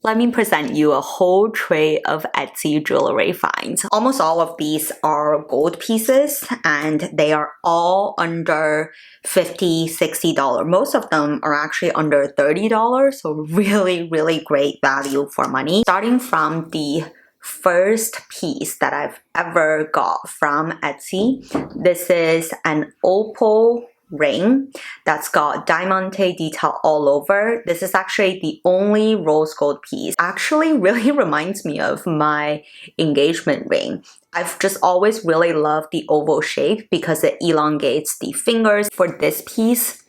Let me present you a whole tray of Etsy jewelry finds. Almost all of these are gold pieces and they are all under $50, $60. Most of them are actually under $30, so really great value for money. Starting from the first piece that I've ever got from Etsy, this is an opal ring that's got diamante detail all over. This is actually the only rose gold piece. Actually really reminds me of my engagement ring. I've just always really loved the oval shape because it elongates the fingers. For this piece,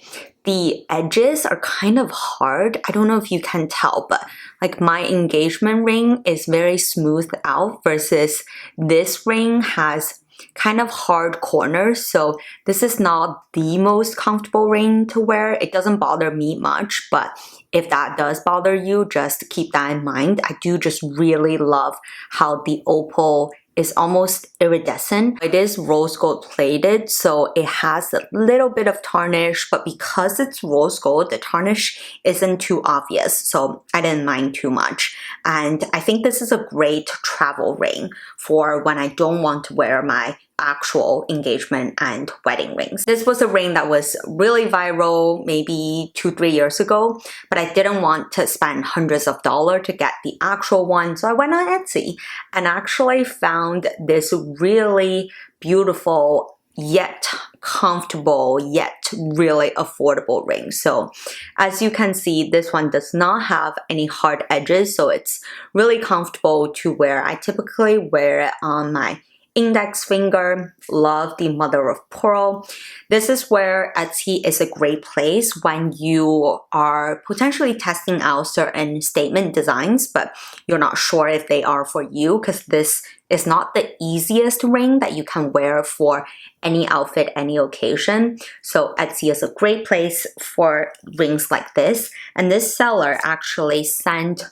the edges are kind of hard. I don't know if you can tell, but like my engagement ring is very smoothed out versus this ring has kind of hard corners, so this is not the most comfortable ring to wear. It doesn't bother me much, but if that does bother you, just keep that in mind. I do just really love how the opal is almost iridescent. It is rose gold plated, so it has a little bit of tarnish, but because it's rose gold, the tarnish isn't too obvious, so I didn't mind too much. And I think this is a great travel ring for when I don't want to wear my actual engagement and wedding rings. This was a ring that was really viral maybe 2-3 years ago, but I didn't want to spend hundreds of dollars to get the actual one, so I went on Etsy and actually found this really beautiful yet comfortable yet really affordable ring. So as you can see, this one does not have any hard edges, so it's really comfortable to wear. I typically wear it on my index finger. Love the mother of pearl. This is where Etsy is a great place when you are potentially testing out certain statement designs, but you're not sure if they are for you, because this is not the easiest ring that you can wear for any outfit, any occasion. So Etsy is a great place for rings like this. And this seller actually sent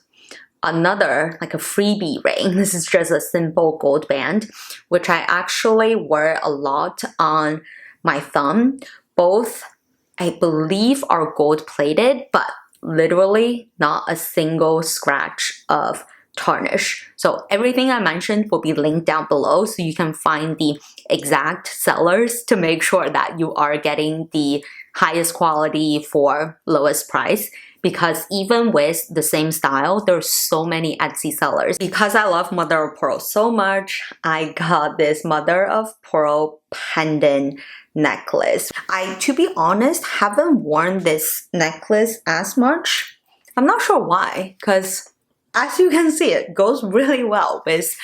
another, like a freebie ring. This is just a simple gold band, which I actually wear a lot on my thumb. Both, I believe, are gold plated, but literally not a single scratch of tarnish. So everything I mentioned will be linked down below, so you can find the exact sellers to make sure that you are getting the highest quality for lowest price. Because even with the same style, there's so many Etsy sellers. Because I love mother of pearl so much, I got this mother of pearl pendant necklace. I, to be honest, haven't worn this necklace as much. I'm not sure why, because as you can see, it goes really well with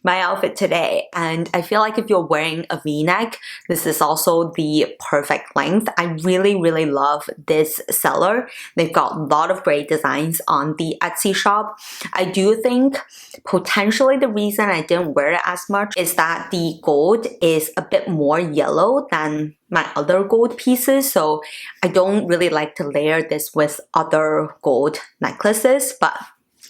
my outfit today. And I feel like if you're wearing a v-neck, this is also the perfect length. I really love this seller. They've got a lot of great designs on the Etsy shop. I do think potentially the reason I didn't wear it as much is that the gold is a bit more yellow than my other gold pieces, so I don't really like to layer this with other gold necklaces, but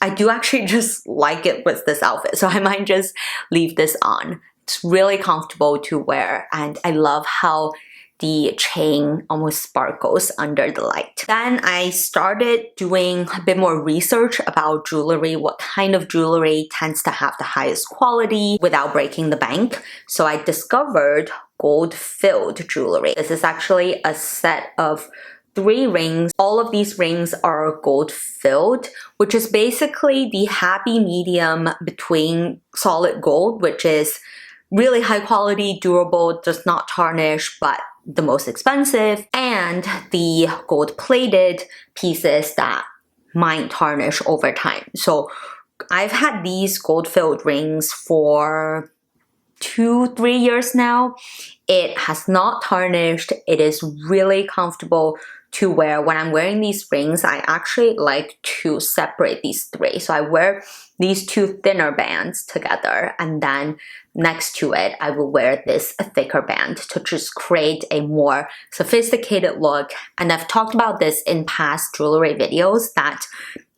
I do actually just like it with this outfit, so I might just leave this on. It's really comfortable to wear, and I love how the chain almost sparkles under the light. Then I started doing a bit more research about jewelry, what kind of jewelry tends to have the highest quality without breaking the bank. So I discovered gold-filled jewelry. This is actually a set of 3 rings. All of these rings are gold filled, which is basically the happy medium between solid gold, which is really high quality, durable, does not tarnish, but the most expensive, and the gold plated pieces that might tarnish over time. So I've had these gold filled rings for 2-3 years now. It has not tarnished. It is really comfortable to wear. When I'm wearing these rings, I actually like to separate these 3. So I wear these 2 thinner bands together, and then next to it, I will wear this thicker band to just create a more sophisticated look. And I've talked about this in past jewelry videos that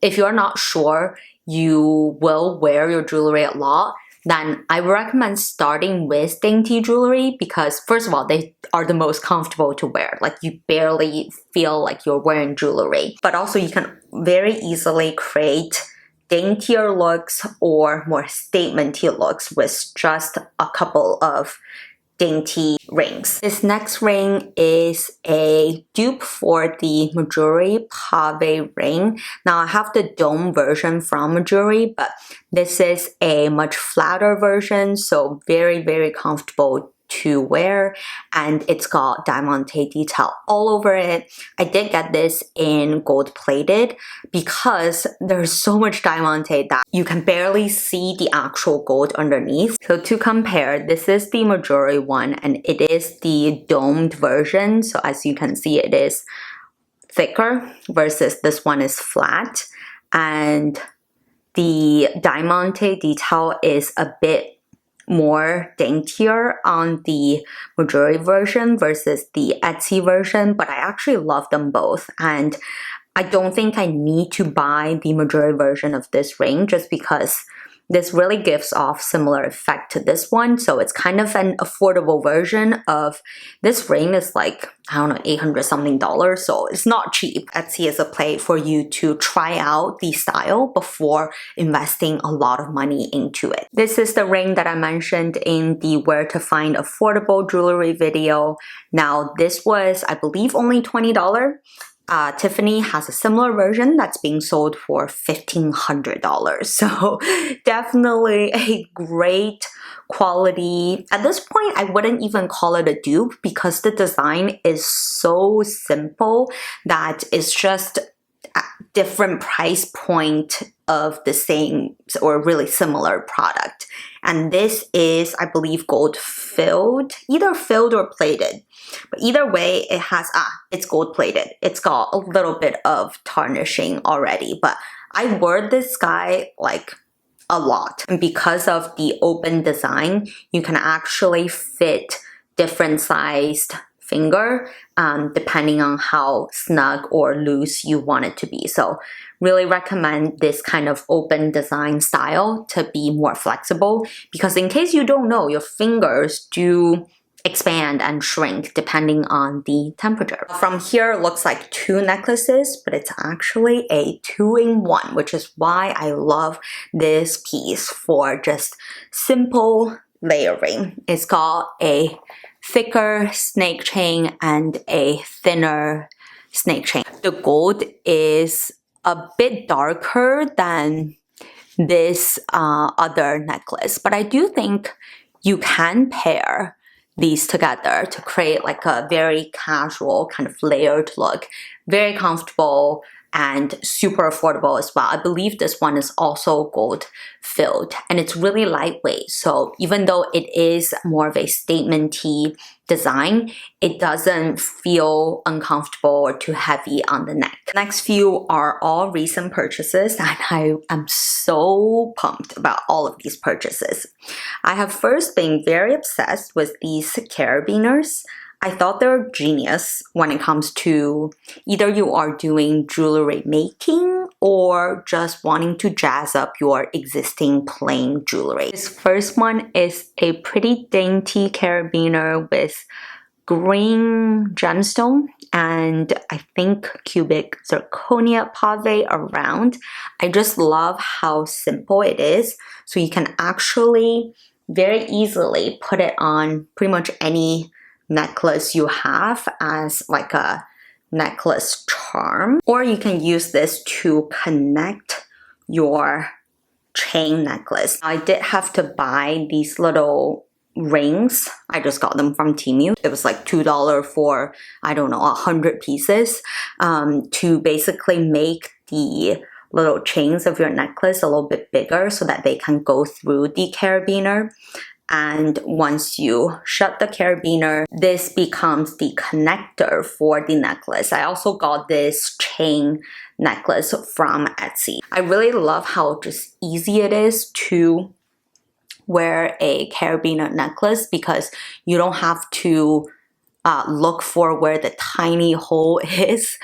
if you're not sure you will wear your jewelry a lot, then I would recommend starting with dainty jewelry because first of all, they are the most comfortable to wear. Like you barely feel like you're wearing jewelry. But also you can very easily create daintier looks or more statementy looks with just a couple of dainty rings. This next ring is a dupe for the Majuri Pave ring. Now I have the dome version from Majuri, but this is a much flatter version, so very comfortable to wear, and it's got diamante detail all over it. I did get this in gold plated because there's so much diamante that you can barely see the actual gold underneath. So to compare, this is the Majuri one and it is the domed version. So as you can see, it is thicker versus this one is flat, and the diamante detail is a bit more daintier on the Majuri version versus the Etsy version, but I actually love them both, and I don't think I need to buy the Majuri version of this ring just because this really gives off similar effect to this one. So it's kind of an affordable version of this ring. Is like, I don't know, $800 something, so it's not cheap. Etsy is a place for you to try out the style before investing a lot of money into it. This is the ring that I mentioned in the where to find affordable jewelry video. Now this was, I believe, only $20. Tiffany has a similar version that's being sold for $1,500. So definitely a great quality. At this point, I wouldn't even call it a dupe because the design is so simple that it's just a different price point of the same or really similar product. And this is, I believe, gold filled, either filled or plated. But either way, it has, it's gold plated. It's got a little bit of tarnishing already, but I wore this guy like a lot. And because of the open design, you can actually fit different sized finger depending on how snug or loose you want it to be. So really recommend this kind of open design style to be more flexible, because in case you don't know, your fingers do expand and shrink depending on the temperature. From here, it looks like two necklaces, but it's actually a 2-in-1, which is why I love this piece for just simple layering. It's got a thicker snake chain and a thinner snake chain. The gold is a bit darker than this other necklace, but I do think you can pair these together to create like a very casual kind of layered look. Very comfortable and super affordable as well. I believe this one is also gold filled and it's really lightweight. So even though it is more of a statement-y design, it doesn't feel uncomfortable or too heavy on the neck. Next few are all recent purchases and I am so pumped about all of these purchases. I have first been very obsessed with these carabiners. I thought they're genius when it comes to either you are doing jewelry making or just wanting to jazz up your existing plain jewelry. This first one is a pretty dainty carabiner with green gemstone and I think cubic zirconia pave around. I just love how simple it is. So you can actually very easily put it on pretty much any necklace you have as like a necklace charm, or you can use this to connect your chain necklace. I did have to buy these little rings. I just got them from Temu. It was like $2 for, I don't know, 100 pieces to basically make the little chains of your necklace a little bit bigger so that they can go through the carabiner. And once you shut the carabiner, this becomes the connector for the necklace. I also got this chain necklace from Etsy. I really love how just easy it is to wear a carabiner necklace because you don't have to look for where the tiny hole is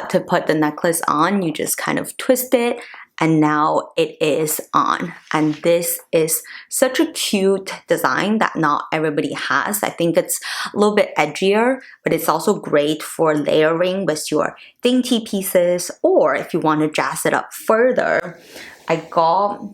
to put the necklace on. You just kind of twist it and now it is on. And this is such a cute design that not everybody has. I think it's a little bit edgier, but it's also great for layering with your dainty pieces, or if you want to jazz it up further, I got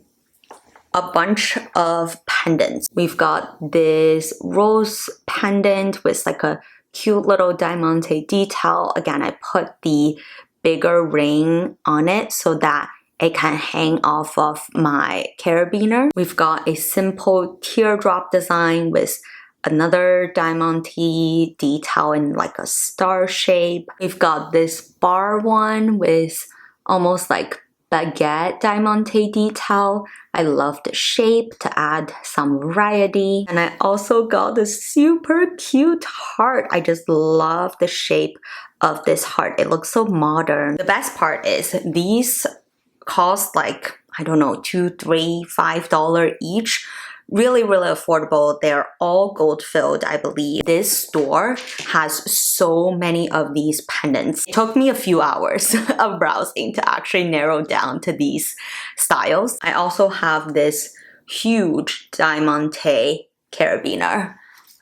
a bunch of pendants. We've got this rose pendant with like a cute little diamante detail. Again, I put the bigger ring on it so that it can hang off of my carabiner. We've got a simple teardrop design with another diamante detail in like a star shape. We've got this bar one with almost like baguette diamante detail. I love the shape to add some variety. And I also got this super cute heart. I just love the shape of this heart. It looks so modern. The best part is these cost like, I don't know, $2, $3, $5 each. Really, really affordable. They're all gold filled, I believe. This store has so many of these pendants. It took me a few hours of browsing to actually narrow down to these styles. I also have this huge diamante carabiner.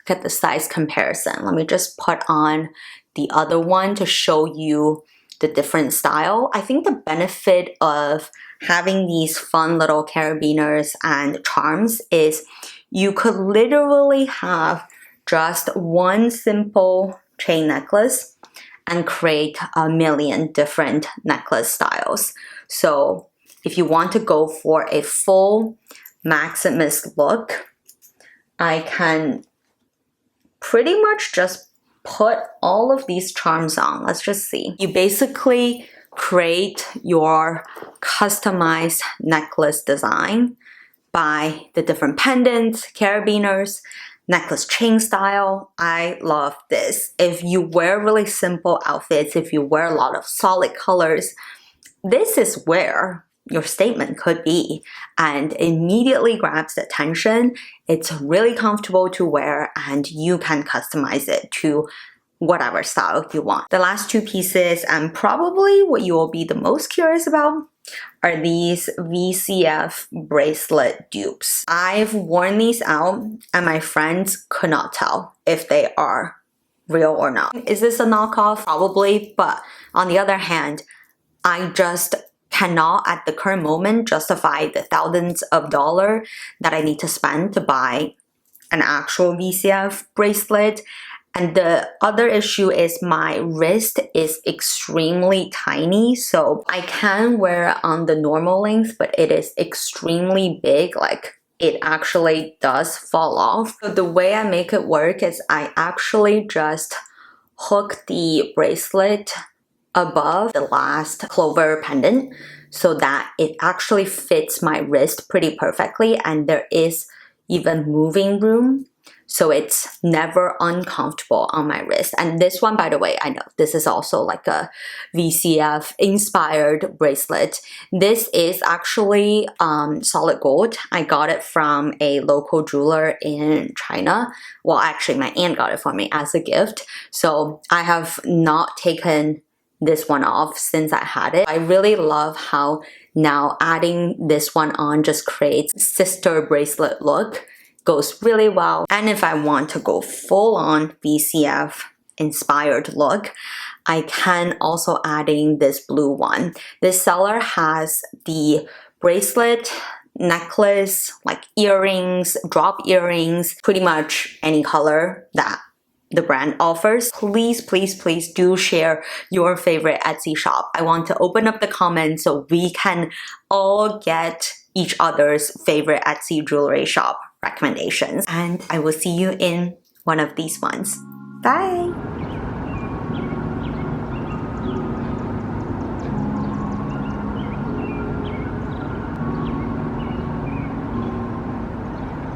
Look at the size comparison. Let me just put on the other one to show you the different style. I think the benefit of having these fun little carabiners and charms is you could literally have just one simple chain necklace and create a million different necklace styles. So if you want to go for a full maximalist look, I can pretty much just put all of these charms on. Let's just see. You basically create your customized necklace design by the different pendants, carabiners, necklace chain style. I love this. If you wear really simple outfits, if you wear a lot of solid colors, this is where your statement could be and immediately grabs the attention. It's really comfortable to wear and you can customize it to whatever style you want. The last two pieces, and probably what you will be the most curious about, are these VCF bracelet dupes. I've worn these out and my friends could not tell if they are real or not. Is this a knockoff? Probably, but on the other hand, I just cannot at the current moment justify the thousands of dollars that I need to spend to buy an actual VCF bracelet. And the other issue is my wrist is extremely tiny, so I can wear it on the normal length, but it is extremely big, like it actually does fall off. So the way I make it work is I actually just hook the bracelet above the last clover pendant so that it actually fits my wrist pretty perfectly and there is even moving room. So it's never uncomfortable on my wrist. And this one, by the way, I know this is also like a VCF inspired bracelet. This is actually solid gold. I got it from a local jeweler in China. Well, actually my aunt got it for me as a gift. So I have not taken this one off since I had it. I really love how now adding this one on just creates sister bracelet look. Goes really well. And if I want to go full on VCF inspired look, I can also adding this blue one. This seller has the bracelet, necklace, like earrings, drop earrings, pretty much any color that the brand offers. Please, please, please do share your favorite Etsy shop. I want to open up the comments so we can all get each other's favorite Etsy jewelry shop recommendations. And I will see you in one of these ones. Bye!